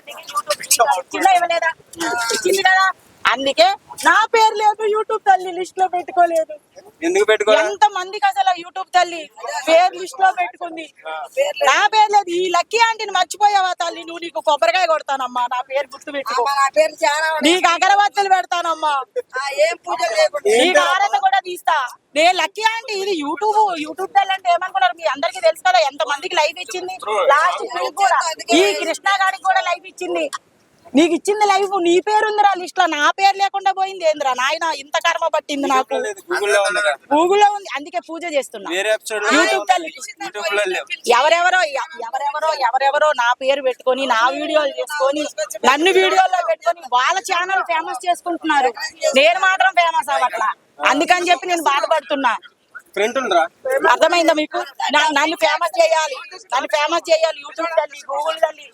మందికి యూట్యూబ్ ఇచ్చిందా ఇవ్వలేదా? ఇచ్చింది కదా. అందుకే నా పేరు లేదు యూట్యూబ్ తల్లి లిస్ట్ లో పెట్టుకోలేదు. ఎందుకు పెట్టుకోవాలి? ఎంత మందికి అసలు యూట్యూబ్ తల్లి పేరు లిస్ట్ లో పెట్టుకుంది, నా పేరు లేదు. ఈ లక్కీ ఆంటీని మర్చిపోయావా తల్లి? నువ్వు నీకు కొబ్బరికాయ కొడతానమ్మా, నా పేరు గుర్తు పెట్టుకో. నీకు అగరబత్తులు పెడతానమ్మా, నీకు ఆరత కూడా తీస్తా. నేను లక్కీ ఆంటీ. ఇది యూట్యూబ్ తల్లి అంటే ఏమనుకున్నారు? మీ అందరికి తెలుసు కదా ఎంత మందికి లైవ్ ఇచ్చింది. లాస్ట్ కూడా ఈ కృష్ణ గారికి కూడా లైవ్ ఇచ్చింది. నీకు ఇచ్చింది లైవ్, నీ పేరు ఉందిరా లిస్ట్ లో, నా పేరు లేకుండా పోయింది ఏందిరా నాయన? ఇంత కర్మ పట్టింది నాకు. గూగుల్లో ఉంది, అందుకే పూజ చేస్తున్నా యూట్యూబ్ తల్లికి. ఎవరెవరో నా పేరు పెట్టుకొని, నా వీడియోలు చేసుకొని, నన్ను వీడియోల్లో పెట్టుకొని వాళ్ళ ఛానల్ ఫేమస్ చేసుకుంటున్నారు. నేను మాత్రం ఫేమస్ అవ్వట్లా. అందుకని చెప్పి నేను బాధపడుతున్నా. అర్థమైందా మీకు? నన్ను ఫేమస్ చేయాలి యూట్యూబ్ తల్లి, గూగుల్ తల్లి.